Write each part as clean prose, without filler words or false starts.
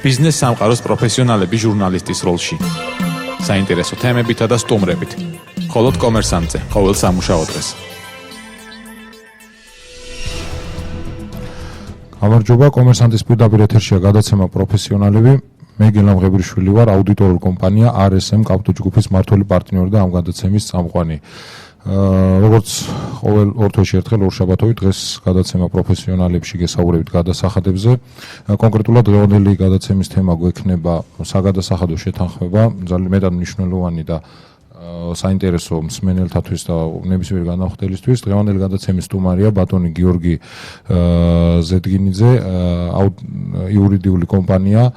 ბიზნეს სამყაროს პროფესიონალები ჟურნალისტის როლში. საინტერესო თემებითა და სტუმრებით. მხოლოდ კომერსანტზე, ყოველ სამუშაო დღეს. გამარჯობა, კომერსანტის პირდაპირ ეთერშია გადაცემა პროფესიონალები. მე გელამ ღებრიშვილი ვარ, აუდიტორული კომპანია RSM კაპიტო ჯგუფის მმართველი პარტნიორი და ამ გადაცემის წამყვანი. როგორც ყოველ ორ თვეში ერთხელ ორშაბათობით დღეს გადაცემა პროფესიონალებში გესაუბრებით გადასახადებზე. კონკრეტულად დღევანდელი გადაცემის თემა გვექნება საგადასახადო შეთანხმება, ძალიან მეტად მნიშვნელოვანი და საინტერესო მსმენელთათვის და ნებისმიერ განახვდელისთვის. დღევანდელი გადაცემის სტუმარია ბატონი გიორგი ზედგინიძე, იურიდიული კომპანია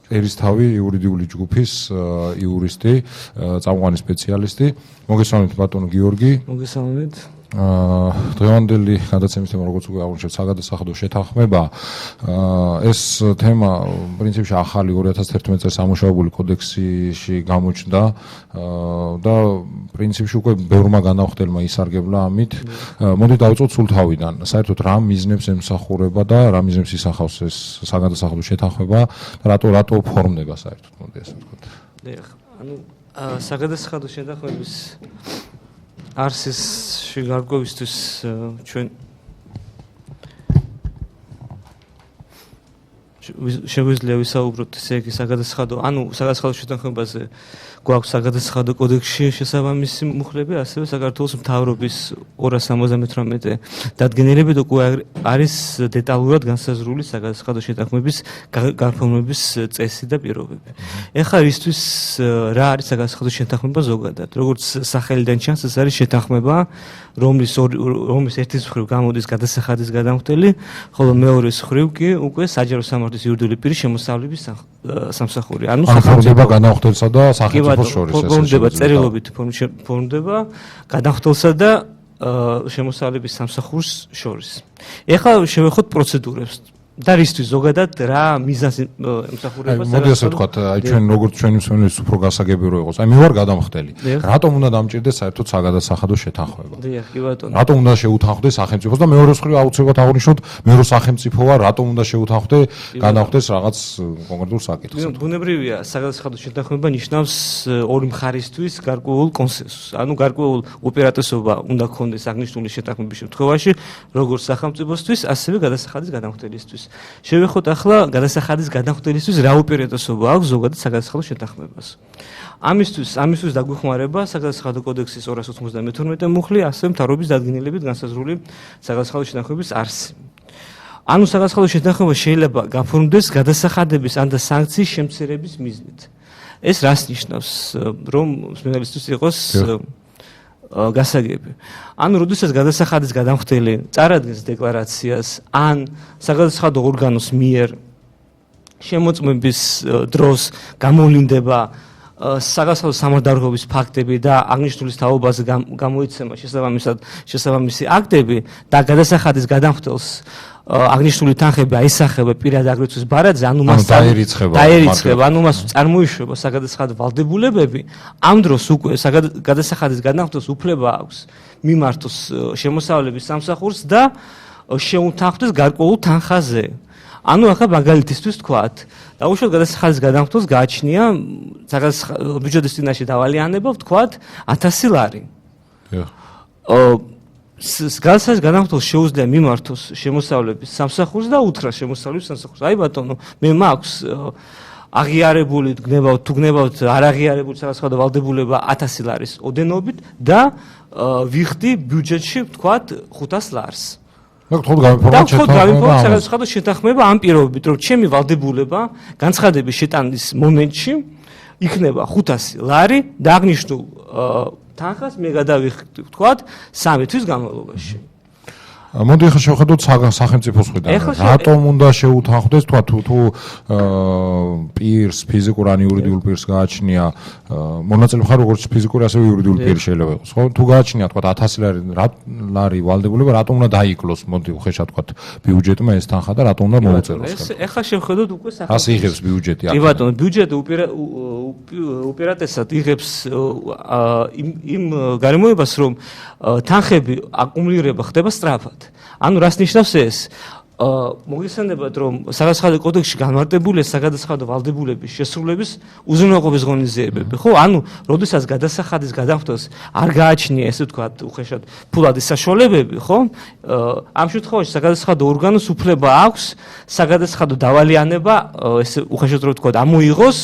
ერისთავი იურიდიული ჯგუფის იურისტი, წამყვანი სპეციალისტი. მოგესალმებით ბატონო გიორგი. მოგესალმებით. დღევანდელი გადაცემის თემა, როგორც უკვე აღნიშნეთ, საგადასახადო შეთანხმება. ეს თემა პრინციპში ახალი 2011 წელს ამუშავებული კოდექსში გამოჩნდა და პრინციპში უკვე ბევრმა განახვდელმა ისარგებლა ამით. მოდით დავიწყოთ სულ თავიდან. საერთოდ რა მიზნებს ემსახურება და რა მიზნებს ისახავს ეს საგადასახადო შეთანხმება და რატო ფორმდება საერთოდ, მოდი ასე ვთქვათ. ანუ საგადასახადო შეთანხმების არსში გარკვევისთვის ჩვენ შეგვიძლია ვისაუბროთ ესე იგი საგადასახადო შეთანხმებაზე გვაქვს საგადასახადო კოდექსში შესაბამისი მუხლები, ასევე საქართველოს მთავრობის 278 დადგენილებით უკვე არის დეტალურად განსაზღვრული საგადასახადო შეთანხმების გაფორმების წესი და პირობები. ეხლა ისთვის რა არის საგადასახადო შეთანხმება ზოგადად? როგორც სახელიდან ჩანს, ეს არის შეთანხმება, რომლის ერთის მხრივ გამოდის გადასახადის გადამხდელი, ხოლო მეორეს მხრივ კი უკვე საჯარო სამართლის იურიდიული პირის შემოსავლების სამსახური. ანუ სახელმწიფო განახვდელსა და სახელმწიფოს შორის ეს ფორმდება წერილობით ფორმდება გადახვდელსა და შემოსავლების სამსახურს შორის. ეხლა შევეხოთ პროცედურებს. და რისთვის ზოგადად რა მიზანს ემსახურება? მოდი ასე ვთქვათ, ჩვენ როგორც ჩვენი მსმენელს უფრო გასაგები რო იყოს. მე ვარ გადამხდელი. რატომ უნდა დამჭირდეს საერთოდ საგადასახადო შეთანხმება? დიახ, კი ბატონო. რატომ უნდა შეუთანხმდეს სახელმწიფოს და მეორე მხრივ აუცილებლად აღნიშნოთ, მე რო სახელმწიფოა, რატომ უნდა შეუთანხმდე განახვდეს რაღაც კონკრეტულ საკითხს? ბუნებრივია, საგადასახადო შეთანხმება ნიშნავს ორი მხარისთვის გარკვეულ კონსენსუსს. ანუ გარკვეულ უპირატესობა უნდა ქონდეს აღნიშნული შეთანხმების შემთხვევაში, როგორც სახელმწიფოსთვის, ასევე გადასახადის გადამხდელისთვის. შევეხოთ ახლა გადასახადის გადამხდელისთვის რა უპირატესობა აქვს ზოგადად საგადასახადო შეთანხმებას. ამისთვის დაგვეხმარება საგადასახადო კოდექსის 292 მუხლი, ასევე მთავრობის დადგენილებით განსაზღვრული საგადასახადო შეთანხმების არსი. ანუ საგადასახადო შეთანხმება შეიძლება გაფორმდეს გადასახადების ან და სანქციის შემცირების მიზნით. ეს რას ნიშნავს, რომ მსმენელისთვის იყოს გასაგები. ანუ როდესაც გადასახადის გადამხდელი წარადგენს დეკლარაციას ან საგადასახადო ორგანოს მიერ შემოწმების დროს გამოვლინდება საგადასახადო სამართალდარღვევის ფაქტები და აღნიშნულის თაობაზე გამოიცემა შესაბამისი აქტები და გადასახადის გადამხდელს აღნიშნული თანხები აისახება პირად აგრეთვე ბარათზე, ანუ მას დაერიცხება, ანუ მას წარმოიშვება საგადასახადო ვალდებულებები. ამ დროს უკვე გადასახადის გადამხდელს უფლება აქვს მიმართოს შემოსავლების სამსახურს და შეუთანხმდეს გარკვეულ თანხაზე. ანუ ახლა მაგალითისთვის ვთქვათ, დაუშვათ გადასახადის გადამხდელს გააჩნია ბიუჯეტის წინაშე დავალიანება, ვთქვათ 1000 ლარი. გადასახადის გადამხდელს შეუძლია მიმართოს შემოსავლების სამსახურს და უთხრას შემოსავლების სამსახურს. აი ბატონო, მე მაქვს აღიარებული თუ გნებავთ არ აღიარებული საგადასახადო ვალდებულება 1000 ლარის ოდენობით და ვიხდი ბიუჯეტში ვთქვათ 500 ლარს. და გავიფორმოთ საგადასახადო შეთანხმება ამ პირობებით, რომ ჩემი ვალდებულება განცხადების შეტანის მომენტში იქნება 500 ლარი და აღნიშნულ თანხას მე გადავიხდი ვთქვათ 3 თვის განმავლობაში. მოდი ახლა შევხედოთ სახელმწიფოს მხრიდან. რატომ უნდა შეუთანხმდეს, თქვა თუ პირს, ფიზიკურ ან იურიდიულ პირს გააჩნია მონაწილე მხარე, როგორც ფიზიკური, ასევე იურიდიული პირი შეიძლება იყოს, ხო? თუ გააჩნია, თქვა 1000 ლარი ვალდებულება, რატომ უნდა დაიკლოს, მოდი უხეშად თქვა ბიუჯეტმა ეს თანხა და რატომ უნდა მოუწევოს? ეხლა შევხედოთ უკვე სახელმწიფო. ასე იღებს ბიუჯეტი. კი ბატონო, ბიუჯეტი უპირატესად იღებს იმ გარემოებას, რომ თანხები აკუმულირება ხდება სწრაფად. ანუ რას ნიშნავს ეს? მოგესალმებათ, რომ საგადასახადო კოდექსში განმარტებულია საგადასახადო ვალდებულების შესრულების უზრუნველყოფის ღონისძიებები, ხო? ანუ, როდესაც გადასახადის გადახდოს არ გააჩნია, ესე ვთქვათ, უხეშად ფულადი საშუალებები, ხო? ამ შემთხვევაში საგადასახადო ორგანოს უფლება აქვს საგადასახადო დავალიანება, ესე უხეშად რო ვთქვათ, ამოიღოს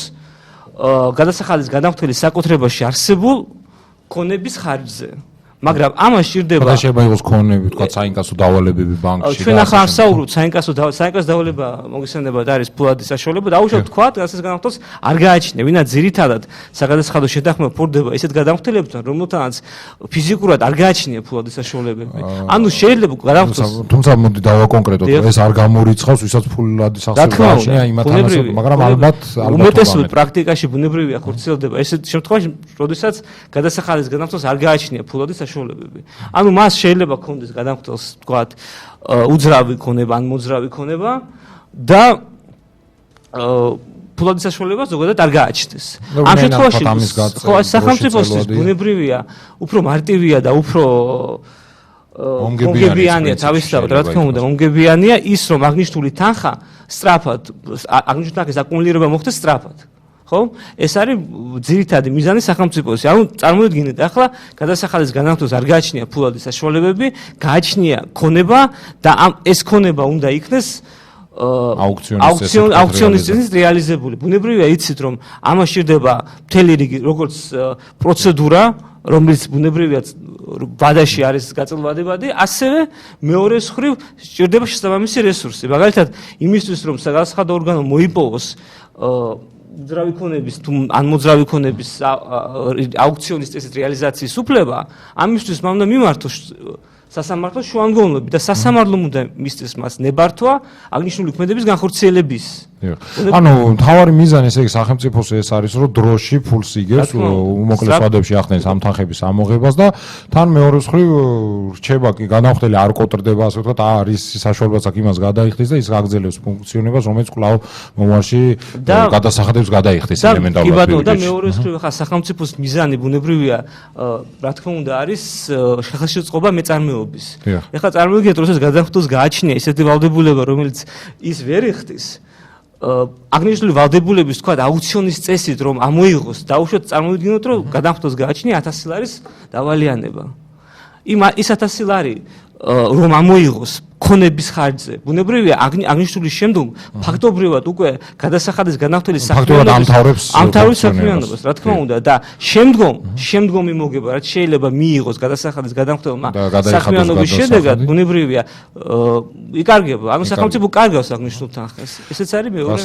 გადასახადის გადამხდელის საკუთრებაში არსებულ ქონების ხარჯზე. მაგრამ ამას სჭირდება და შეიძლება იყოს ქონები, თქვა საინკასო დავალებები ბანკში. ჩვენ ახლა არ საუბრობთ საინკასო დავალება მოგესალმებათ არის ფულადი საშუალება და უშუალოდ თქვა რასაც განახდოს არ გააჩნია, ვინაც ძირითადად საგადასახადო შეთანხმება ფორდება ისეთ გადამხდელებთან, რომელთანაც ფიზიკურად არ გააჩნია ფულადი საშუალებები. ანუ შეიძლება განახდოს თუმცა მოდი დავაკონკრეტოთ, ეს არ გამორიცხავს, ვისაც ფულადი სახსრება გააჩნია იმათანაც, მაგრამ ალბათ უმეტესად პრაქტიკაში ბუნებრივია ხორციელდება ესეთ შემთხვევაში, როდესაც გადასახადის განახდოს არ გააჩნია ფულადი საშუალებები. ანუ მას შეიძლება ქონდეს გადამხდელს, თქვათ, უძრავი ქონება ან მოძრავი ქონება და ფულადი საშუალება ზოგადად არ გააჩნდეს. ამ შემთხვევაში ხო სახელმწიფოსთვის ბუნებრივია, უფრო მარტივია და უფრო მომგებიანია თავისთავად, რა თქმა უნდა, მომგებიანია ის, რომ აღნიშნული თანხა სწრაფად, აღნიშნული თანხის აკუმულირება მოხდეს სწრაფად. ხო? ეს არის ძირითადი მიზანი სახელმწიფოს. ანუ წარმოიდგინეთ, ახლა გადასახადის განახდოს არ გააჩნია ფულადი საშუალებები, გააჩნია ქონება და ეს ქონება უნდა იქნეს აუქციონის წესით რეალიზებული. ბუნებრივია იცით, რომ ამას სჭირდება მთელი რიგი როგორც პროცედურა, რომელიც ბუნებრივია ვადაში არის გაწელვადებადი, ასევე მეორე მხრივ სჭირდება შესაბამისი რესურსი. მაგალითად, იმისთვის რომ საგადასახადო ორგანო მოიპოვოს უძრავი ქონების თუ ან მოძრავი ქონების აუქციონის წესით რეალიზაციის უფლება, ამისთვის მან უნდა მიმართოს სასამართლოს შუამდგომლობები და სასამართლომ უნდა მისცეს მას ნებართვა აღნიშნული ქმედების განხორციელების. ანუ მთავარი მიზანი ესე იგი სახელმწიფოს ეს არის, რომ დროში ფულს იგებს, უმოკლეს ვადებში ახდენს ამ თანხების ამოღებას და თან მეორე მხრივ რჩება კი განახდელი არ კოტრდება, ასე ვთქვათ, არის საშუალებაც აქ იმას გადაიხდის და ის გაგრძელებს ფუნქციონებას, რომელიც კვლავ მომავალში გადასახადებს გადაიხდის ელემენტარულად. კი ბატონო, და მეორე მხრივ ხა სახელმწიფოს მიზანი ბუნებრივია, რა თქმა უნდა, არის ხელშეწყობა მეწარმეობის. ეხლა წარმოვიდგინეთ, როდესაც გადახდოს გააჩნია ისეთი ვალდებულება, რომელიც ის ვერ იხდის. აღნიშნული ვალდებულების თქვა აუქციონის წესით რომ ამოიღოს და უშუალოდ წარმოვიდგინოთ რომ გადახდოს გააჩნია 1000 ლარის დავალიანება. ის 1000 ლარი რომ ამოიღოს ქონების ხარჯზე. ბუნებრივია აღნიშნული შემდგომ ფაქტობრივად უკვე გადასახადის განახდელის ამთავრებს საქმიანობას, რა თქმა უნდა და შემდგომი მოგება რაც შეიძლება მიიღოს გადასახადის განახდელმა საქმიანობის შედეგად, ბუნებრივია იკარგება. ანუ სახელმწიფო კარგავს აღნიშნულ თანხას. ესეც არის მეორე.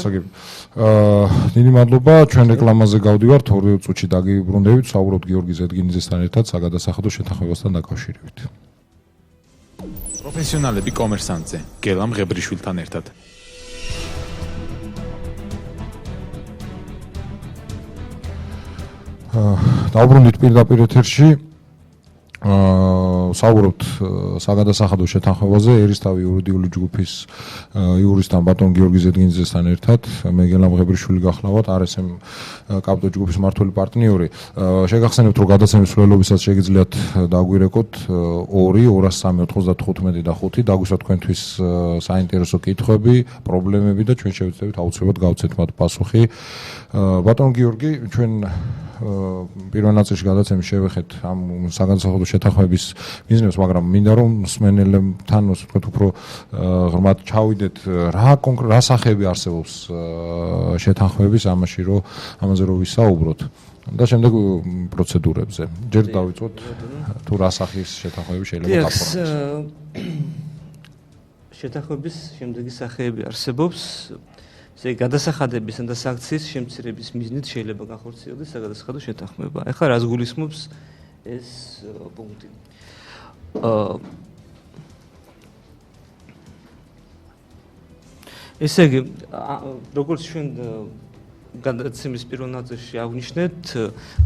დიდი მადლობა, ჩვენ რეკლამაზე გავდივართ, 2 წუთში დაგიბრუნდებით, საუბრობთ გიორგი ზედგინიძესთან ერთად საგადასახადო შეთანხმებასთან დაკავშირებით. პროფესიონალები კომერსანტზე, გელა მღებრიშვილთან ერთად. დავბრუნდით პირდაპირ ეთერში. საუბრობთ საგადასახადო შეთანხმებაზე ერისთავი იურიდიული ჯგუფის იურისტთან ბატონ გიორგი ზედგინიძესთან ერთად. მე გელა მღებრიშვილი გახლავთ, RSM კაპიტო ჯგუფის მმართველი პარტნიორი. შეგახსენებთ, რომ გადაცემის მსვლელობისას შეგიძლიათ დაგვირეკოთ 2 203 95 და 5 დაგვისვა თქვენთვის საინტერესო კითხვები, პრობლემები და ჩვენ შევეცდებით აუცილებლად გავცეთ მათ პასუხი. ბატონ გიორგი, ჩვენ პირველ ნაწილში გადაცემის შევეხეთ ამ საგადასახადო შეთანხმების მიზნებს, მაგრამ მინდა რომ მსმენელებთან ვთქვათ უფრო ღრმად ჩავიდეთ, რა სახეები არსებობს შეთანხმების ამაზე რომ ვისაუბროთ და შემდეგ პროცედურებზე. ჯერ დავიწყოთ თუ რა სახის შეთანხმები შეიძლება გაფორმოს. შეთანხმების შემდეგი სახეები არსებობს. ესე გადასახადების და სანქციის შემცირების მიზნით შეიძლება განხორციელდეს საგადასახადო შეთანხმება. ეხლა რას გულისხმობს ეს პუნქტი? ესე იგი, როგორც ჩვენ გადაცემის პირველ ნაწილში აღვნიშნეთ,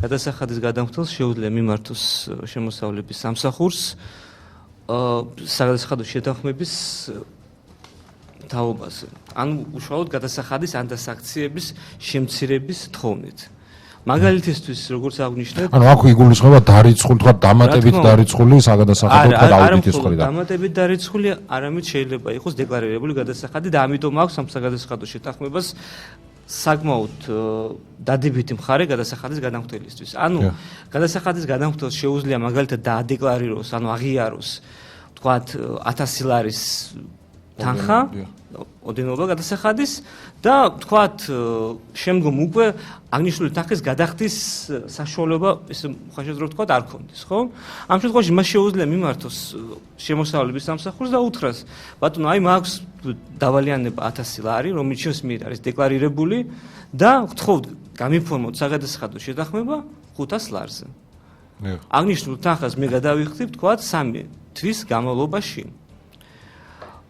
გადასახადის გადამხდელს შეუძლია მიმართოს შემოსავლების სამსახურს საგადასახადო შეთანხმების თაობაზე. ანუ უშუალოდ გადასახადის ან და სანქციების შემცირების თხოვნით. მაგალითისთვის როგორც აღნიშნეთ, ანუ აქ იგულისხმება დარიცხული, თქვა დამატებით დარიცხული საგადასახადო და აუდიტის მხრიდან. დამატებით დარიცხული არამედ შეიძლება იყოს დეკლარირებული გადასახადი და ამიტომ აქვს ამ საგადასახადო შეთანხმებას საკმაოდ დადებითი მხარე გადასახადის გადამხდელისთვის. ანუ გადასახადის გადამხდელს შეუძლია მაგალითად დაადეკლარიროს, ანუ აღიაროს, თქვათ 1000 ლარის თანხა, ოდენობა გადასახადის და თქვათ შემდგომ უკვე აღნიშნული თანხის გადახდის საშუალება ესე ხაშად რო თქვათ არ ქონდეს, ხო? ამ შემთხვევაში მას შეუძლია მიმართოს შემოსავლების სამსახურს და უთხრას, ბატონო, აი მაქვს დავალიანება 1000 ლარი, რომელიც ჩვენს მიერ არის დეკლარირებული და გთხოვთ გამიფორმოთ საგადასახადო შეთანხმება 500 ლარზე. აღნიშნულ თანხას მე გადავიხდით, თქვათ 3 თვის განმავლობაში.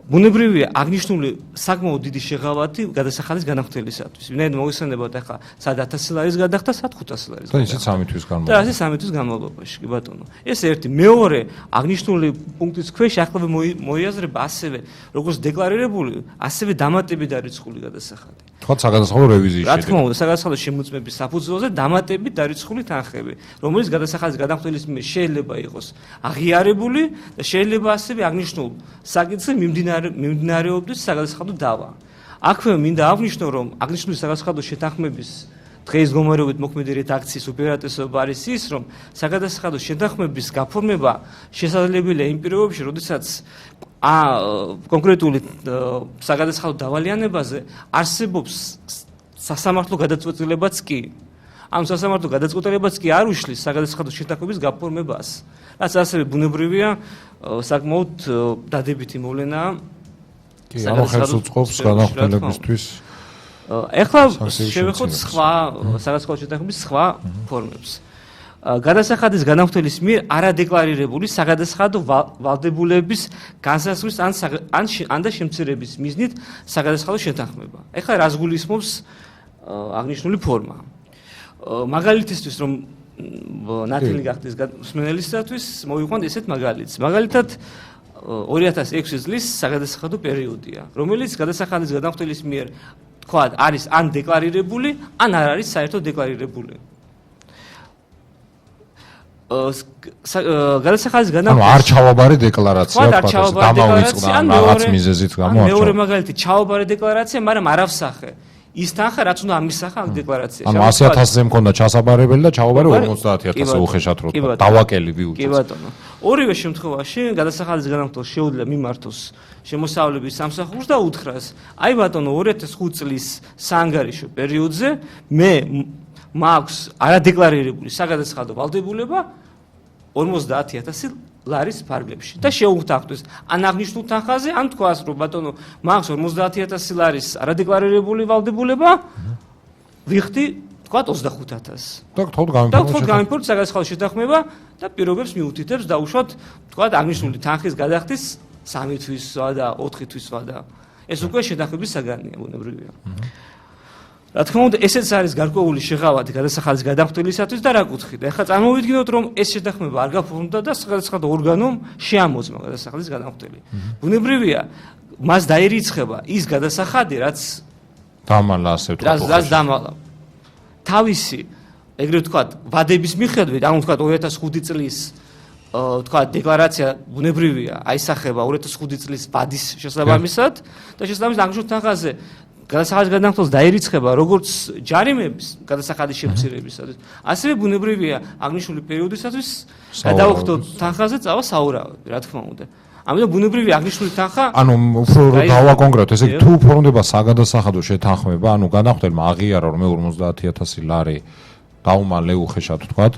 ბუნებრივია აღნიშნული საკმაოდ დიდი შეღავათი გადასახადის განახდელისათვის. ვინაიდან მოიხსენებათ ახლა სად 1000 ლარის გადახდა, სად 500 ლარის. და ისიც 3 თვის განმავლობაში. და ისიც 3 თვის განმავლობაში, კი ბატონო. ეს ერთი, მეორე აღნიშნული პუნქტის ქვეშ ახლავე მოიაზრება ასევე როგორც დეკლარირებული, ასევე დამატებით დარიცხული გადასახადი. თქვა საგადასახადო რევიზიის შედეგად. რა თქმა უნდა, საგადასახადო შემოწმების საფუძველზე დამატებით დარიცხული თანხები, რომელიც გადასახადის გადამხდელის მიერ შეიძლება იყოს აღიარებული და შეიძლება ასევე აღნიშნულ საკითხზე მიმდინარეობდეს საგადასახადო დავა. აქვე მინდა აღნიშნო, რომ აღნიშნული საგადასახადო შეთანხმების დღეის გამარჯვებით მოქმედი რედაქციის უპირატესობა არის ის, რომ საგადასახადო შეთანხმების გაფორმება შესაძლებელია იმ პირობებში, როდესაც კონკრეტული საგადასახადო დავალიანებაზე არსებობს სასამართლო გადაწყვეტილებაც კი. ამ სასამართლო გადაწყვეტილებაც კი არ უშლის საგადასახადო შეთანხმების გაფორმებას. რაც ასევე ბუნებრივია საკმაოდ დადებითი მოვლენაა. კი, ამ ხელს უწყობს განახორციელებისთვის. ეხლა შევეხოთ სხვა საგადასახადო შეთანხმების სხვა ფორმებს. გადასახადის განახორციელების მიერ არადეკლარირებული საგადასახადო ვალდებულების განსაზღვრის ან და შემცირების მიზნით საგადასახადო შეთანხმება. ეხლა რას გულისხმობს აღნიშნული ფორმა? მაგალითისთვის რომ ნათელი გახდეს მსმენელისათვის მოვიყვანთ ესეთ მაგალითს. მაგალითად 2006 წლის საგადასახადო პერიოდია, რომელიც გადასახადის განახორციელის მიერ თქვა არის ან დეკლარირებული, ან არ არის საერთოდ დეკლარირებული. გადასახადის განახორციელის არ ჩავაბარე დეკლარაცია თქვა დამავიწყდა რაღაც მიზეზით გამო არ მეორე მაგალითი ჩავაბარე დეკლარაცია, მაგრამ არ ავსახე ის თანხა რაც უნდა ამისახა ამ დეკლარაციაში. ანუ 100.000-ზე მქონდა ჩასაბარებელი და ჩავაბარე 50.000-ზე უხეშად რო თქვა. დავაკელი ვიუწევს. კი ბატონო. ორივე შემთხვევაში გადასახადის განახორციელებას შეუძლია მიმართოს შემოსავლების სამსახურს და უთხრას: აი ბატონო 2005 წლის საანგარიშო პერიოდზე მე მაქვს არადეკლარირებული საგადასახადო ვალდებულება 50.000 ლარის ფარგლებში და შეუხდახტოს ან აღნიშნულ თანხაზე, ან თქვას რომ ბატონო მაქვს 50.000 ლარის არადეკლარირებული ვალდებულება, ვიხდი თქვა 25.000. და გთხოვთ გამიფორმოთ საგადასახადო შეთანხმება და პირობებს მიუთითებს დაუშვათ თქვა აღნიშნული თანხის გადახდის 3 თვისვა და 4 თვისვა და ეს უკვე შეთანხმების საგანია ბუნებრივია. რა თქმა უნდა, ესეც არის გარკვეული შეღავათი გადასახადის გადამხდელისათვის და რა კუთხით. ეხლა წარმოვიდგინოთ, რომ ეს შეთანხმება არ გაფორმდა და საგადასახადო ორგანომ შეამოწმა გადასახადის გადამხდელი. ბუნებრივია, მას დაირიცხება ის გადასახადი, რაც დამალა ასე ვთქვათ. რაც დამალა. თავისი, ეგრეთ ვთქვათ, ვადების მიხედვით, ანუ ვთქვათ 2005 წლის ვთქვათ დეკლარაცია ბუნებრივია, აისახება 2005 წლის ვადის შესაბამისად და შესაბამისად აღნიშნულ თანხაზე გადასახადის გადამხდელს დაირიცხება როგორც ჯარიმების გადასახადის შემცირებისათვის, ასევე ბუნებრივია აღნიშნული პერიოდისათვის გადაუხდოთ თანხაზე წავა საურავი, რა თქმა უნდა. ამიტომ ბუნებრივია აღნიშნული თანხა ანუ უფრო დავაკონკრეტოთ, ესე იგი თუ ფორმდება საგადასახადო შეთანხმება, ანუ განახორციელმა აღიარა რომ 50.000 ლარი დაუმალე უხეშად ვთქვათ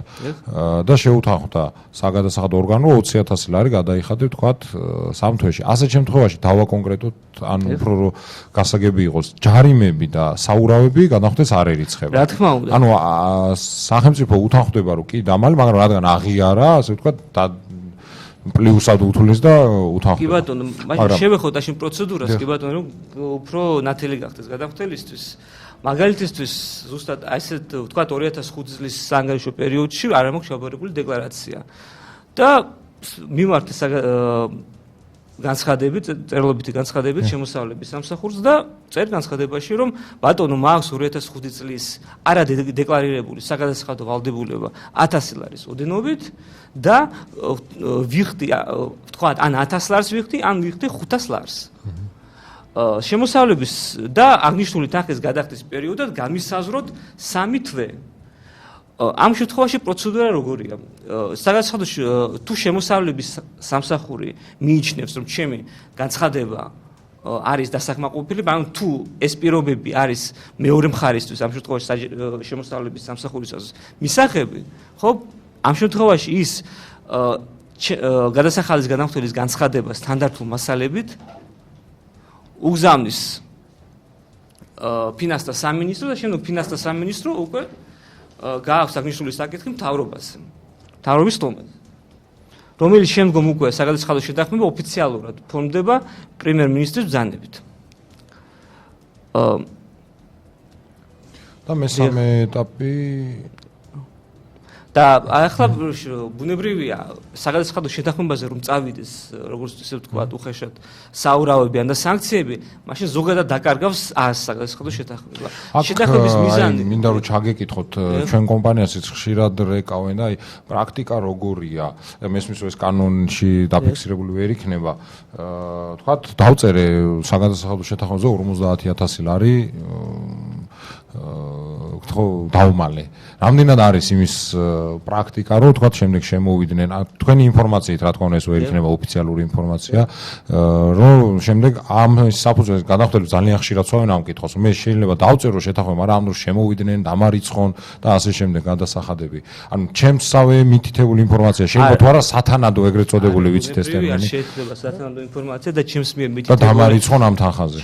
და შეუთანხმდა საგადასახადო ორგანო 20.000 ლარი გადაიხადა ვთქვათ 3 თვეში. ასეთ შემთხვევაში დავაკონკრეტოთ, ანუ უფრო გასაგები იყოს, ჯარიმები და საურავები განახორციელდეს არ ერიცხება. რა თქმა უნდა. ანუ სახელმწიფო უთანხმდება რომ კი დამალე, მაგრამ რადგან აღიარა, ასე ვთქვათ, პლუსად უთulis და უთანხმდება. კი ბატონო, მაგრამ შევეხოთ ამ პროცედურას, კი ბატონო, რომ უფრო ნათელი გახდეს გადამხდელისთვის. მაგალითისთვის ზუსტად ასეთ ვთქვათ 2005 წლის საანგარიშო პერიოდში არ მაქვს შევაბარებული დეკლარაცია და მიმართ განცხადებით, წერილობითი განცხადებით შემოსავლების სამსახურს და წერ განცხადებაში, რომ ბატონო მაქვს 2005 წლის არა დეკლარირებული საგადასახადო ვალდებულება 1000 ლარის ოდენობით და ვიხდი, ვთქვათ, ან 1000 ლარს ვიხდი, ან ვიხდი 500 ლარს. შემოსავლების და აღნიშნული თანხის გადახდის პერიოდად გამისაზროთ 3 თვე. ამ შემთხვევაში პროცედურა როგორია? საგადასახადოში თუ შემოსავლების სამსახური მიიჩნევს, რომ ჩემი განცხადება არის დასაკმაყოფილი, ანუ თუ ეს პირობები არის მეორე მხარისთვის, ამ შემთხვევაში შემოსავლების სამსახურისას მისაღები, ხო? ამ შემთხვევაში ის გადასახადის განახორციელის განცხადებას სტანდარტულ მასალებით უგზავნის ფინანსთა სამინისტრო და შემდეგ ფინანსთა სამინისტრო უკვე გააქვს აღნიშნული საკითხი მთავრობაზე, მთავრობის სტომაზე, რომელიც შემდგომ უკვე საგადასახადო შეთანხმება ოფიციალურად ფორმდება პრემიერ-მინისტრის ბრძანებით. და მესამე ეტაპი და ახლა ბუნებრივია საგადასახადო შეთანხმებაზე რომ წავიდეს, როგორც ისე ვთქვათ, უხეშად საურავები ან და სანქციები, მაშინ ზოგადად დაკარგავს საგადასახადო შეთანხმება. შეთანხმების მიზანი მინდა რომ ჩაგეკითხოთ ჩვენ კომპანიასაც ხშირად რეკავენ და აი პრაქტიკა როგორია? მესმის რომ ეს კანონში დაფიქსირებული ვერ იქნება. ვთქვათ, დავწერე საგადასახადო შეთანხმებაზე 50000 ლარი ხო დავმალე. რამდენად არის იმის პრაქტიკა, რომ თქვა შემდეგ შემოვიდნენ თქვენი ინფორმაციით, რა თქმა უნდა ეს ვერ იქნება ოფიციალური ინფორმაცია, რომ შემდეგ ამ საფუძველზე გადახდები ძალიან ხშირად ცვავენ ამ კითხვას. მე შეიძლება დავწერო შეთანხმება, მაგრამ ამ დროს შემოვიდნენ, დამარიცხონ და ასე შემდეგ გადასახადები. ანუ ჩემსავე მითითებული ინფორმაცია შეიძლება თუ არა სათანადო ეგრეთ წოდებული ვიცით ეს ტერმინი. შეიძლება სათანადო ინფორმაცია და ჩემს მიერ და მითითებული დამარიცხონ ამ თანხაზე.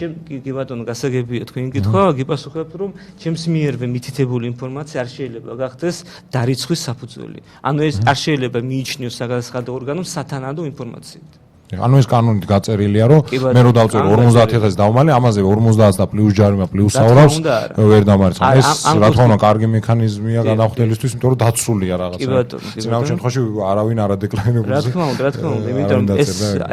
კი ბატონო, გასაგებია თქვენი კითხვა, გიპასუხებ რომ ჩემს მიერვე მითითებული ინფორმაცია არ შეიძლება გახდეს დარიცხვის საფუძველი. ანუ ეს არ შეიძლება მიიჩნიოს საგადასახადო ორგანომ სათანადო ინფორმაციით. ანუ ეს კანონით გაწერილია, რომ მე რო დავწერო 50000 დავმალე, ამაზე 50 და პლუს ჯარიმა პლუს საურავს ვერ დამარცხო. ეს რა თქმა უნდა კარგი მექანიზმია გადახდელისთვის, იმიტომ რომ დაცულია რაღაცა. წინააღმდეგ შემთხვევაში არავინ არ ადეკლარირებს. რა თქმა უნდა, იმიტომ რომ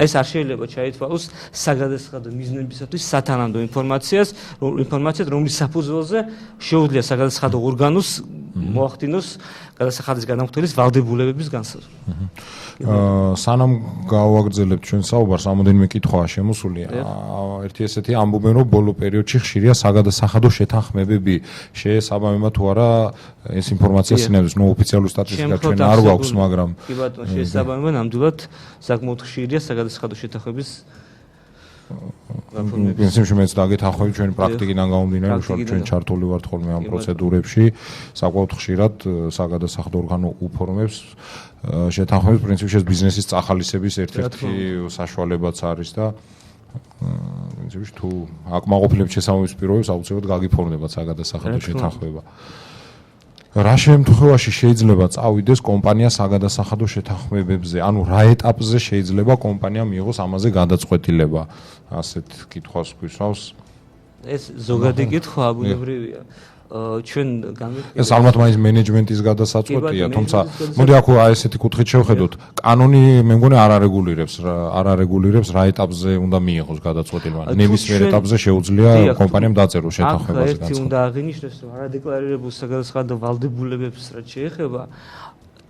ეს არ შეიძლება ჩაითვალოს საგადასახადო მიზნებისათვის სათანადო ინფორმაციას, რომლის საფუძველზე შეუძლია საგადასახადო ორგანოს მოახდინოს გადასახადის განახორციელის ვალდებულებების განსაზღვრა. სანამ გავაგრძელებთ ჩვენ საუბარს, რამოდენიმე კითხვაა შემოსული. ერთი ესეთი ამბობენ, რომ ბოლო პერიოდში ხშირია საგადასახადო შეთანხმებები. შეესაბამება თუ არა ეს ინფორმაცია სინამდვილეს, ნუ ოფიციალური სტატისტიკა ჩვენ არ გვაქვს, მაგრამ კი ბატონო, შეესაბამება ნამდვილად საკმაოდ ხშირია საგადასახადო შეთანხმების პრინციპში მეც დაგეთანხმები ჩვენი პრაქტიკიდან გამომდინარე, უშუალოდ ჩვენ ჩართული ვართ ხოლმე ამ პროცედურებში, საკმაოდ ხშირად საგადასახადო ორგანო უფორმებს შეთანხმების პრინციპში ეს ბიზნესის წახალისების ერთ-ერთი საშუალებაც არის და პრინციპში თუ აკმაყოფილებთ შესაბამის პირობებს, აუცილებლად გაგიფორმდება საგადასახადო შეთანხმება. რა შემთხვევაში შეიძლება წავიდეს კომპანია საგადასახადო შეთანხმებებზე? ანუ რა ეტაპზე შეიძლება კომპანია მიიღოს ამაზე გადაწყვეტილება? ასეთ კითხვას გვისვავს. ეს ზოგადი კითხვა ბუნებრივია. ჩვენ ეს ალბათ მაინც მენეჯმენტის გადასაწყვეტია, თუმცა მოდი აქ ესეთი კუთხით შევხედოთ. კანონი მე მგონი არ არეგულირებს რა ეტაპზე უნდა მიიღოს გადაწყვეტილება. ნებისმიერ ეტაპზე შეუძლია კომპანიამ დაწეროს შეთანხმებაზე განცხადება. ერთი უნდა აღინიშნოს, რომ არადეკლარირებულ საგადასახადო ვალდებულებებს რაც შეეხება,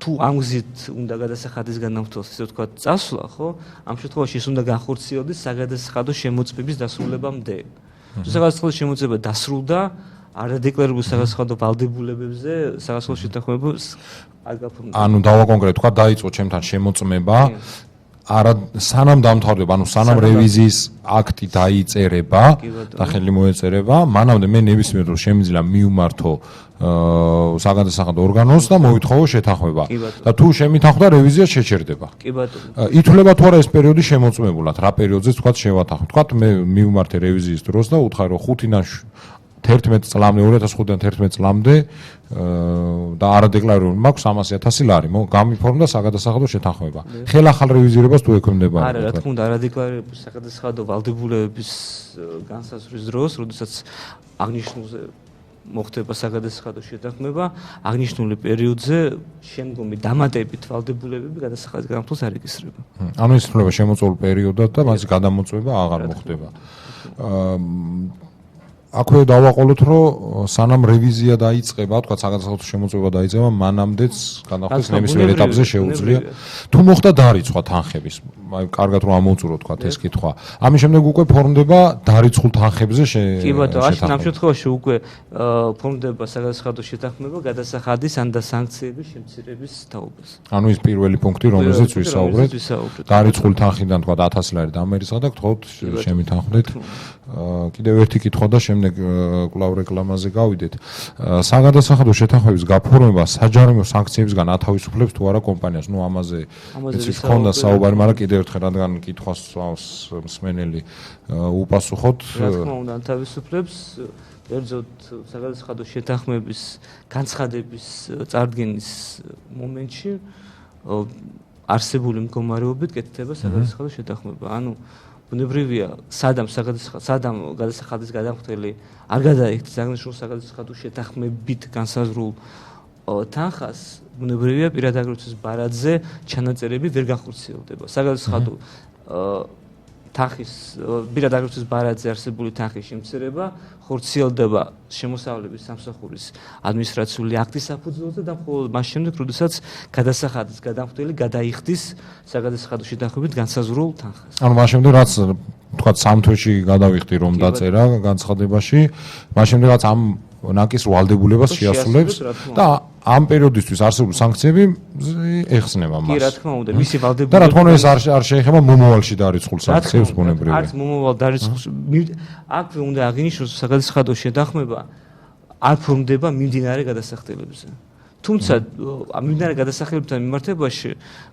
თუ ამგზით უნდა გადასახადის განმართველს, ისე ვთქვათ, წასვლა, ხო? ამ შემთხვევაში ის უნდა განხორციელდეს საგადასახადო შემოწმების დასრულებამდე. თუ საგადასახადო შემოწმება დასრულდა, არადეკლარირებულ საგადასახადო ვალდებულებებზე საგადასახადო შეთანხმებას არ გაფორმდება. ანუ დავაკონკრეტო, თქვა დაიწყო ჩემთან შემოწმება, სანამ დამთავრდება, ანუ სანამ რევიზიის აქტი დაიწერება და ხელი მოეწერება, მანამდე მე ნებისმიერ დროს შემიძლია მივმართო საგადასახადო ორგანოს და მოვითხოვო შეთანხმება. და თუ შემითანხმდა, რევიზია შეჩერდება. კი ბატონო. ითვლება თუ არა ეს პერიოდი შემოწმებულად, რა პერიოდზეც თქვა შევათანხმდ. თქვა მე მივმართე რევიზიის დროს და უთხარი რომ 5-დან 11 წლამდე 2005-დან 11 წლამდე და არადეკლარირებული მაქვს 300,000 ლარი. გამიფორმდა საგადასახადო შეთანხმება. ხელახალ რევიზირებას თუ ექვემდებარება? არა, რა თქმა უნდა, არადეკლარირებული საგადასახადო ვალდებულებების განსაზღვრის დროს, როდესაც აღნიშნულზე მოხდება საგადასახადო შეთანხმება, აღნიშნული პერიოდზე შემდგომი დამატებით ვალდებულებები გადასახადის განხილვის არ იკისრება. ანუ ის ხდება შემოწმებულ პერიოდად და მას გადამოწმება აღარ მოხდება. აქვე დავაყოლოთ, რომ სანამ რევიზია დაიწყება, თქვა საგადასახადო შემოწმება დაიწყება, მანამდეც განახილვის ნებისმიერ ეტაპზე შეუძლია. თუ მოხდა დარიცხვა თანხების, აი კარგად რომ ამოვწურო თქვა ეს კითხვა. ამის შემდეგ უკვე ფორმდება დარიცხულ თანხებზე კი ბატონო, ამ შემთხვევაში უკვე ფორმდება საგადასახადო შეთანხმება გადასახადის ან და სანქციების შემცირების თაობას. ანუ ის პირველი პუნქტი, რომელზეც ვისაუბრეთ, დარიცხული თანხიდან თქვა 1000 ლარი დამერისხა და გთხოვთ შემითანხმდეთ. კიდევ ერთი კითხვა და შემდეგ კვლავ რეკლამაზე გავიდეთ. საგადასახადო შეთანხმების გაფორმება საჯარიმო სანქციებისგან ათავისუფლებს თუ არა კომპანიას. ნუ ამაზე იცის ხონდა საუბარი, მაგრამ კიდევ ერთხელ რადგან კითხვას მსმენელი უპასუხოთ. რა თქმა უნდა, ათავისუფლებს ერთზოდ საგადასახადო შეთანხმების განცხადების წარდგენის მომენტში არსებული მდგომარეობით კეთდება საგადასახადო შეთანხმება. ანუ ბუნებრივია, სადამ გადასახადის გადამხდელი არ გადაიხდის აღნიშნულ საგადასახადო შეთანხმებით განსაზღვრულ თანხას, ბუნებრივია პირად აგროვის ბარათზე ჩანაწერები ვერ განხორციელდება. საგადასახადო თანხის პირად აგროვის ბარათზე არსებული თანხის შემცირება ხორციელდება შემოსავლების სამსახურის ადმინისტრაციული აქტის საფუძველზე და მხოლოდ მას შემდეგ, როდესაც გადასახადის გადამხდელი გადაიხდის საგადასახადო შეთანხმებით განსაზღვრულ თანხას. ანუ მას შემდეგ რაც თქვა 3 თვეში გადავიხდი რომ დაწერა განცხადებაში, მას შემდეგ რაც ამ ნაკის ვალდებულებას შეასრულებს და ამ პერიოდისთვის არსებული სანქციები ეხსნება მას. კი, რა თქმა უნდა, მისი ვალდებულება. და რა თქმა უნდა ეს არ შეეხება მომავალში დარიცხულ სანქციებს ბუნებრივია. არც მომავალ დარიცხულს აქვე უნდა აღინიშნოს საგადასახადო შეთანხმება არ ფორმდება მიმდინარე გადასახადებებზე. თუმცა მიმდინარე გადასახადებებთან მიმართებაში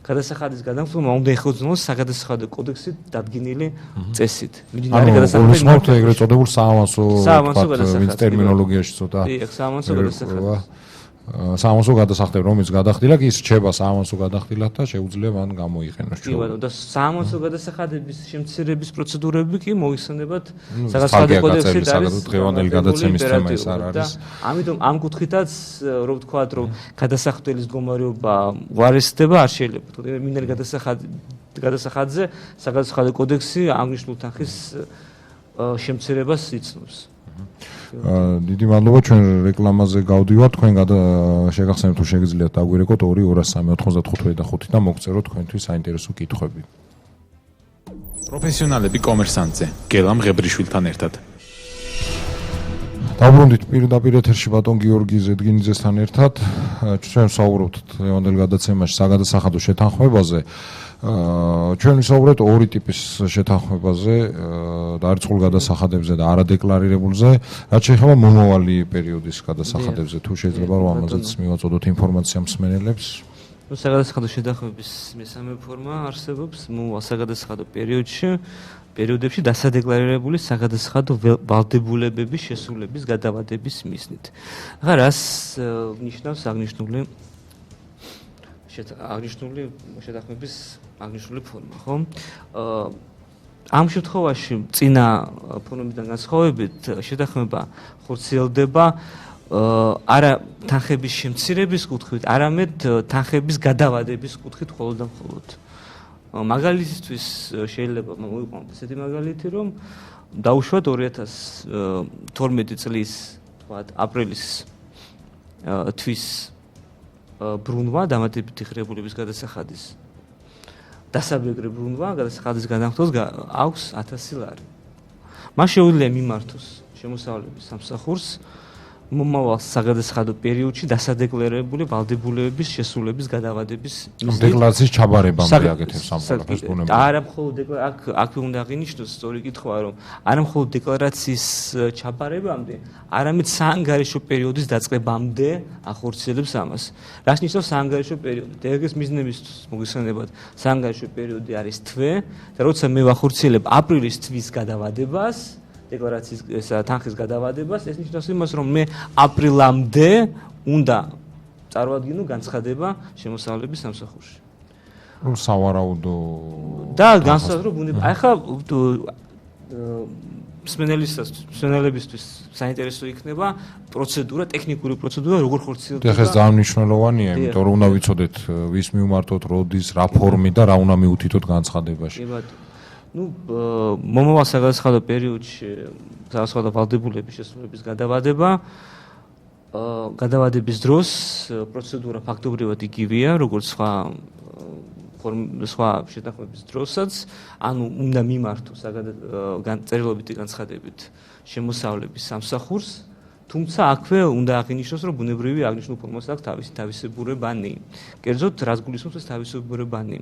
გადასახადის გადამხდელმა უნდა ეხოძნოს საგადასახადო კოდექსით დადგენილი წესით. მიმდინარე გადასახადების მიმართებაში ეგრეთ წოდებულ საავანსო გადასახადების ტერმინოლოგიაში ცოტა. კი, საავანსო გადასახადების. საავანსო გადასახადები რომელიც გადახდილა კი ის რჩება საავანსო გადახდილად და შეუძლია მან გამოიყენოს. კი ბატონო, და საავანსო გადასახადების შემცირების პროცედურები კი მოიხსენებათ საგადასახადო კოდექსით არის დღევანდელი გადაცემის თემა ეს არ არის. ამიტომ ამ კუთხითაც რომ ვთქვათ, რომ გადასახადის მდგომარეობა უარესდება არ შეიძლება. თუმცა მინდელი გადასახადზე საგადასახადო კოდექსი აღნიშნულ თანხის შემცირებას იცნობს. დიდი მადლობა, ჩვენ რეკლამაზე გავდივართ, თქვენ შეგახსენებთ თუ შეგიძლიათ დაგვირეკოთ 2-203-95 და 5 და მოგწეროთ თქვენთვის საინტერესო კითხვები. პროფესიონალები კომერსანტზე, გელამ ღებრიშვილთან ერთად. დავბრუნდით პირდაპირ ეთერში ბატონ გიორგი ზედგინიძესთან ერთად. ჩვენ ვსაუბრობთ დღევანდელ გადაცემაში საგადასახადო შეთანხმებაზე. ჩვენ ვისაუბრეთ ორი ტიპის შეთანხმებაზე, დარიცხულ გადასახადებზე და არადეკლარირებულზე, რაც შეეხება მომავალი პერიოდის გადასახადებზე. თუ შეიძლება რომ ამაზეც მივაწოდოთ ინფორმაცია მსმენელებს. საგადასახადო შეთანხმების მესამე ფორმა არსებობს მომავალ საგადასახადო პერიოდებში დასადეკლარირებული საგადასახადო ვალდებულებების შესრულების გადავადების მიზნით. ახლა რას ნიშნავს აღნიშნული შეთანხმების აღნიშნული ფორმა, ხო? ამ შემთხვევაში წინა ფორმებიდან განსხვავებით შეთანხმება ხორციელდება არა თანხების შემცირების კუთხით, არამედ თანხების გადავადების კუთხით მხოლოდ და მხოლოდ. მაგალითისთვის შეიძლება მოვიყვანოთ ესეთი მაგალითი, რომ დაუშვათ 2012 წლის, თქვათ, აპრილის თვის ბრუნვა დამატებითი ღირებულების გადასახადის დასაბეგრე ბრუნვა გადასახადის გადამხდელს აქვს 1000 ლარი. მას შეუძლია მიმართოს შემოსავლების სამსახურს მომავალ საგადასახადო პერიოდში დასადეკლარირებული ვალდებულებების შესრულების გადავადების მიზნით. დეკლარაციის ჩაბარებამდე აკეთებს ამ ყველაფერს ბუნებრივია. არა მხოლოდ აქვე უნდა აღინიშნოს სწორი კითხვა, რომ არა მხოლოდ დეკლარაციის ჩაბარებამდე, არამედ საანგარიშო პერიოდის დაწყებამდე ახორციელებს ამას. რას ნიშნავს საანგარიშო პერიოდი? დეგეს მიზნების მოგიხსენებათ, საანგარიშო პერიოდი არის თვე და როცა მე ვახორციელებ აპრილის თვის გადავადებას, დეკლარაციის თანხის გადავადებას, ეს ნიშნავს იმას, რომ მე აპრილამდე უნდა წარმოადგინო განცხადება შემოსავლების სამსახურში. სავარაუდო და განსაზღვრო ბუნებრივია. ახლა მსმენელებისთვის საინტერესო იქნება პროცედურა, ტექნიკური პროცედურა, როგორ ხორციელდება. ეხლა ძალიან მნიშვნელოვანია, იმიტომ რომ უნდა ვიცოდეთ ვის მიმართოთ, როდის, რა ფორმით და რა უნდა მიუთითოთ განცხადებაში. კი ბატონო. ნუ მომავალ საგადასახადო პერიოდში საგადასახადო ვალდებულების შესრულების გადავადების დროს პროცედურა ფაქტობრივად იგივეა, როგორც სხვა შეთანხმების დროსაც, ანუ უნდა მიმართოს წერილობითი განცხადებით შემოსავლების სამსახურს, თუმცა აქვე უნდა აღინიშნოს, რომ ბუნებრივი აღნიშნულ ფორმას აქვს თავისი თავისებურებანი. კერძოდ, რაც გულისხმობს ეს თავისებურებანი.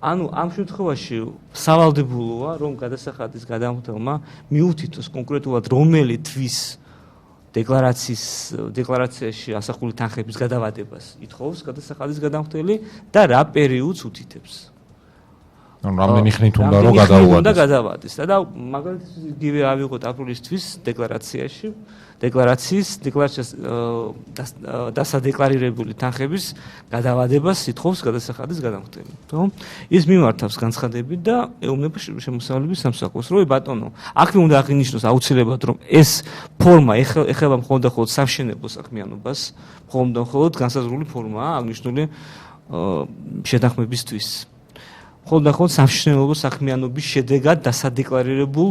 ანუ ამ შემთხვევაში სავალდებულოა, რომ გადასახადის გადამხდელმა მიუთითოს კონკრეტულად რომელი თვის დეკლარაციაში ასახული თანხების გადავადებას ითხოვს გადასახადის გადამხდელი და რა პერიოდს უთითებს. ანუ რამდენი ხნით უნდა რომ გადავადეს. და მაგალითად იგივე ავიღოთ აპრილის თვის დეკლარაციის დასადეკლარირებული თანხების გადავადებას ითხოვს გადასახადის გადამხდელი. ხო? ის მიმართავს განცხადებით და ეუბნება შემოსავლების სამსახურს. რომ ბატონო, აქვე უნდა აღინიშნოს აუცილებლად, რომ ეს ფორმა ეხება მხოლოდ და მხოლოდ სამშენებლო საქმიანობას, მხოლოდ და მხოლოდ განსაზღვრული ფორმაა აღნიშნული შეთანხმებისთვის. მხოლოდ და მხოლოდ სამშენებლო საქმიანობის შედეგად დასადეკლარირებულ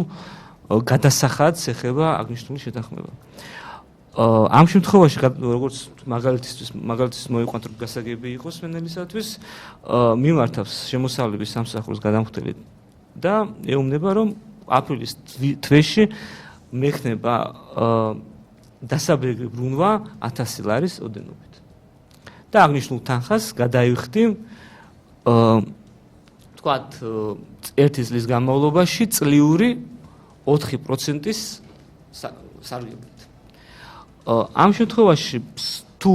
გადასახადს ეხება აღნიშნული შეთანხმება. ამ შემთხვევაში როგორც მაგალითის მოიყვანთ რომ გასაგები იყოს მენელისათვის, მიმართავს შემოსავლების სამსახურს გადამხდელი და ეუბნება რომ აპრილის თვეში მექნება დასაბეგრი ბრუნვა 1000 ლარის ოდენობით. და აღნიშნულ თანხას გადაიხდი თქვათ ერთი წლის განმავლობაში წლიური 4%-ის სარგებლით. ამ შემთხვევაში თუ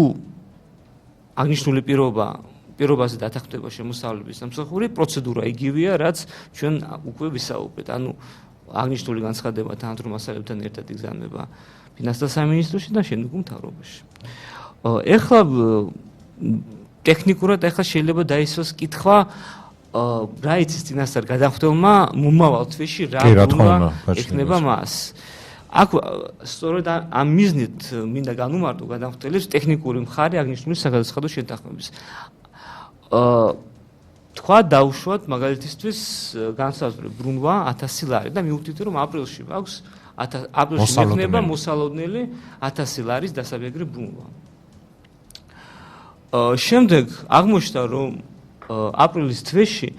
აღნიშნული პირობაზე დათანხმდება შემოსავლების სამსახური, პროცედურა იგივეა, რაც ჩვენ უკვე ვისაუბრეთ. ანუ აღნიშნული განცხადება თანადროულ მასალებთან ერთად იგზავნება ფინანსთა სამინისტროში და შენდებულ მთავრობაში. ეხლა ტექნიკურად შეიძლება დაისვას კითხვა რა იცის წინასწარ გადამხდელმა მომავალ თვეში რა ექნება მას. აქ სწორედ ამ მიზნით მინდა განუმარტო გადამხდელებს ტექნიკური მხარე აღნიშნული საგადასახადო შეთანხმების. თქვა დაუშვათ მაგალითისთვის განსაზღვრე ბრუნვა 1000 ლარი და მიუთითე რომ აპრილში მაქვს აპრილში მექნება მოსალოდნელი 1000 ლარის დასაბეგრი ბრუნვა. შემდეგ აღმოჩნდა რომ აპრილის თვეში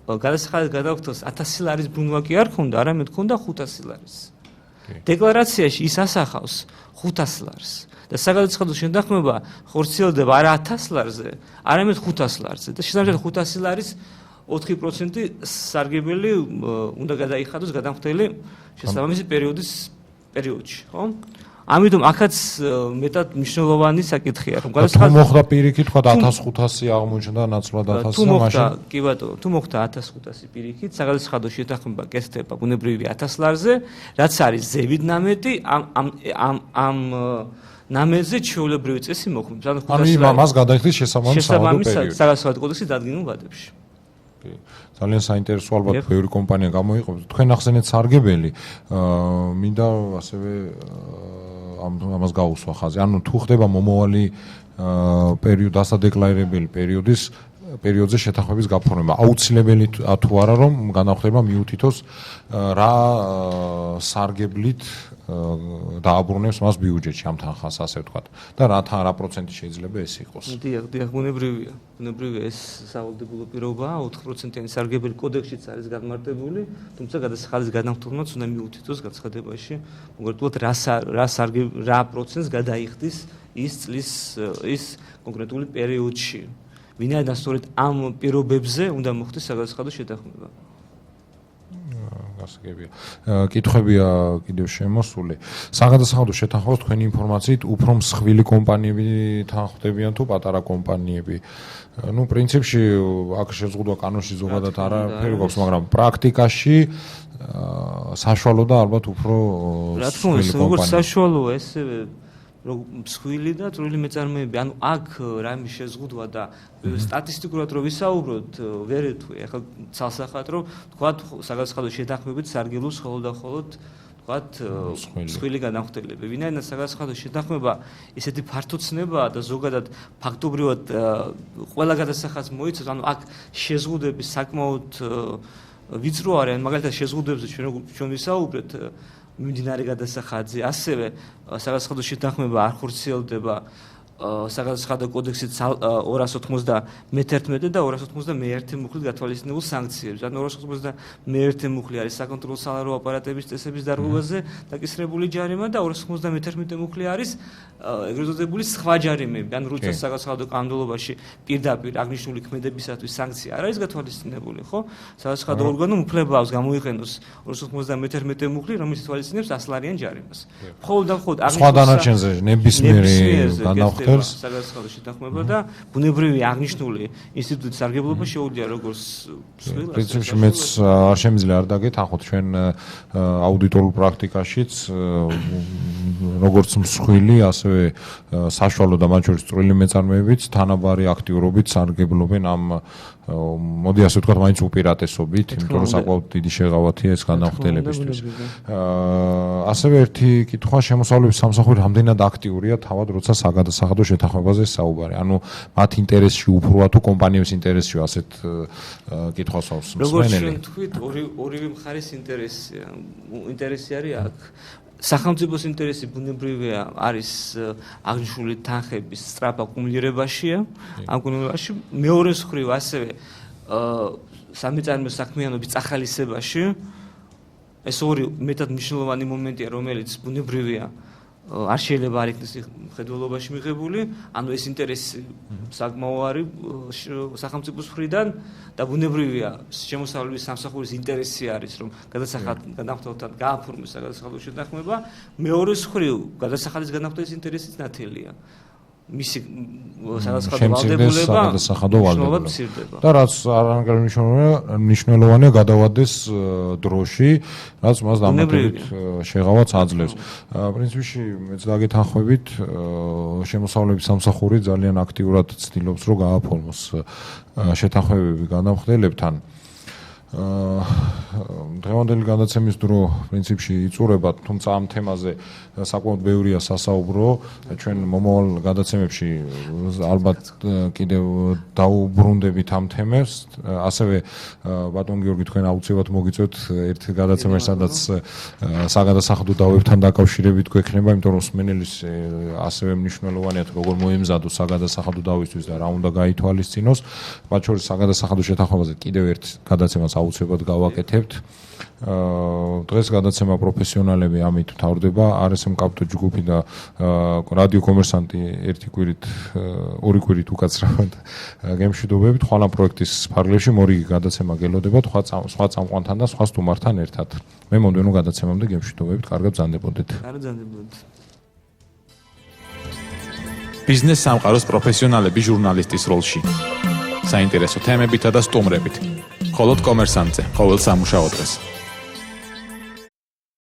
გადასახადის გადამხდელს 1000 ლარის ბრუნვა კი არ ქონდა, არამედ ქონდა 500 ლარის. დეკლარაციაში ის ასახავს 500 ლარს და საგადასახადო შეთანხმება ხორციელდება არა 1000 ლარზე, არამედ 500 ლარზე და შესაბამისად 500 ლარის 4% სარგებელი უნდა გადაიხადოს გადამხდელი შესაბამისი პერიოდში, ხო? ამიტომ აქაც მეტად მნიშვნელოვანი საკითხია, რომ გადასახადი მოხდა პირიქით, თქვა 1500 აღმოჩნდა ნაცვლად 1000 მაშინ. კი ბატონო, თუ მოხდა 1500 პირიქით, საგადასახადო შეთანხმება კეთდება ბუნებრივი 1000 ლარზე, რაც არის ზევით ნამეტი ამ ნამეზე ჩვეულებრივი წესი მოხმობს. ანუ მას გადაიხდის შესაბამისი საგადასახადო კოდექსის დადგენილ ვადებში. ძალიან საინტერესო ალბათ ბევრი კომპანია გამოიყენებს. თქვენ ახსენეთ სარგებელი, მინდა ასევე ამას გაუსვა ხაზი. ანუ თუ ხდება მომავალი პერიოდი დასადეკლარირებელი პერიოდზე შეთანხმების გაფორმება, აუცილებელი თუ არა რომ განახდება მიუთითოს რა სარგებლით დააბრუნებს მას ბიუჯეტში ამ თანხას, ასე ვთქვათ. და რა პროცენტი შეიძლება ეს იყოს. დიახ, ბუნებრივია. ბუნებრივია ეს სავალდებულო პირობაა, 4%-იანი სარგებელი კოდექსშიც არის განმარტებული, თუმცა გადასახადის გადამხდელმაც უნდა მიუთითოს განცხადებაში, კონკრეტულად რა პროცენტს გადაიხდის ის კონკრეტული პერიოდში. ვინაიდან სწორედ ამ პირობებზე უნდა მოხდეს საგადასახადო შეთანხმება. გასაგებია. კითხვებია კიდევ შემოსული. საგადასახადო შეთანხმებას თქვენი ინფორმაციით უფრო მსხვილი კომპანიები თანხმდებიან თუ პატარა კომპანიები? ნუ პრინციპში აქ შეზღუდვა კანონში ზოგადად არაფერი გვაქვს, მაგრამ პრაქტიკაში საშუალო და ალბათ უფრო მსხვილი კომპანია. როგორც საშუალოა, ესევე მსხვილი და წვრილი მეწარმეები, ანუ აქ რამე შეზღუდვა და სტატისტიკურად რო ვისაუბროთ, ვერ ეთქვი, ახლა ცალსახად რომ თქვა საგადასახადო შეთანხმებით სარგებლობს მხოლოდ და მხოლოდ ვთქვათ, მსხვილი გადამხდელები. ვინაიდან საგადასახადო შეთანხმება ისეთი ფართოცნებაა და ზოგადად ფაქტობრივად ყველა გადასახადს მოიცავს, ანუ აქ შეზღუდების საკმაოდ ვიწრო არიან, მაგალითად შეზღუდებზე ჩვენ ვისაუბრეთ მიმდინარე გადასახადზე, ასევე საგადასახადო შეთანხმება არ ხორციელდება საგადასახადო კოდექსის 291 და 291 მუხლით გათვალისწინებულ სანქციებს. ანუ 291 მუხლი არის საკონტროლო სალარო აპარატების წესების დარღვევაზე დაკისრებული ჯარიმა და 291 მუხლი არის ეგრეთ წოდებული სხვა ჯარიმები. ანუ როცა საგადასახადო კანონმდებლობაში პირდაპირ აღნიშნული ქმედებისათვის სანქცია არ არის გათვალისწინებული, ხო? საგადასახადო ორგანომ უფლება აქვს გამოიყენოს 291 მუხლი, რომელიც თვალისწინებს 100-ლარიან ჯარიმას. მხოლოდ და მხოლოდ სხვა დანარჩენზე ნებისმიერი განახდელს საგადასახადო შეთანხმება და ბუნებრივი აღნიშნული ინსტიტუტის სარგებლობა შეუძლია როგორც მსხვილ პრინციპში მეც არ შემიძლია არ დაგეთანხმოთ ჩვენ აუდიტორულ პრაქტიკაშიც როგორც მსხვილი ასევე საშუალო და მათ შორის წვრილი მეწარმეებიც თანაბარი აქტიურობით სარგებლობენ ამ მოდი ასე ვთქვათ მაინც უპირატესობით, იმიტომ რომ საკმაოდ დიდი შეღავათია ეს განახდელებისთვის. ასევე ერთი კითხვა შემოსავლების სამსახური რამდენად აქტიურია თავად როცა საგადასახადო შეთანხმებაზე საუბარი. ანუ მათ ინტერესში უფროა თუ კომპანიების ინტერესში ასეთ კითხვას აქვს მსმენელი. როგორც ჩვენ თქვით, ორივე მხარის ინტერესია. ინტერესი არის აქ. სახელმწიფოს ინტერესი ბუნებრივია არის აღნიშნული თანხების სწრაფ აკუმულირებაშია. ამ კუმულირებაში მეორე მხრივ ასევე სამეწარმეო საქმიანობის წახალისებაში ეს ორი მეტად მნიშვნელოვანი მომენტია, რომელიც ბუნებრივია არ შეიძლება არ იქნეს მხედველობაში მიღებული, ანუ ეს ინტერესი საკმაო არის სახელმწიფოს მხრიდან და ბუნებრივია შემოსავლების სამსახურის ინტერესი არის, რომ გადამხდელთან გააფორმოს საგადასახადო შეთანხმება, მეორე მხრივ გადასახადის განახდელის ინტერესიც ნათელია. მისი საგადასახადო ვალდებულება და რაც არანაკლები მნიშვნელოვანია გადავადეს დროში, რაც მას დამატებით შეღავათს აძლევს. პრინციპში მეც დაგეთანხმებით, შემოსავლების სამსახური ძალიან აქტიურად ცდილობს, რომ გააფორმოს შეთანხმებები გადამხდელებთან. დღევანდელი გადაცემის დრო პრინციპში იწურება, თუმცა ამ თემაზე საკმაოდ ბევრია სასაუბრო. ჩვენ მომავალ გადაცემებში ალბათ კიდევ დაუბრუნდებით ამ თემებს. ასევე ბატონ გიორგი თქვენ აუცილებლად მოგიწევთ ერთ გადაცემაში, სადაც საგადასახადო დავებთან დაკავშირებით გვექნება, იმიტომ რომ მსმენელის ასევე მნიშვნელოვანია თუ როგორ მოემზადოს საგადასახადო დავისთვის და რა უნდა გაითვალისწინოს. მათ შორის საგადასახადო შეთანხმებაზე კიდევ ერთ გადაცემას აუცილებლად გავაკეთებთ. დღეს გადაცემა პროფესიონალები ამით თავდება. RSM კაპიტო ჯგუფი და რადიო კომერსანტი ერთი კვირით, ორი კვირით უკაცრავად გემშვიდობებით. ხვალ ამ პროექტის ფარგლებში მორიგი გადაცემა გელოდება სხვა წამყვანთან და სხვა სტუმართან ერთად. მე მომდევნო გადაცემამდე გემშვიდობებით, კარგად ბრძანდებოდეთ. კარგად ბრძანდებოდეთ. ბიზნეს სამყაროს პროფესიონალები ჟურნალისტის როლში. საინტერესო თემებითა და სტუმრებით. მხოლოდ კომერსანტზე, ყოველ სამუშაო დღეს.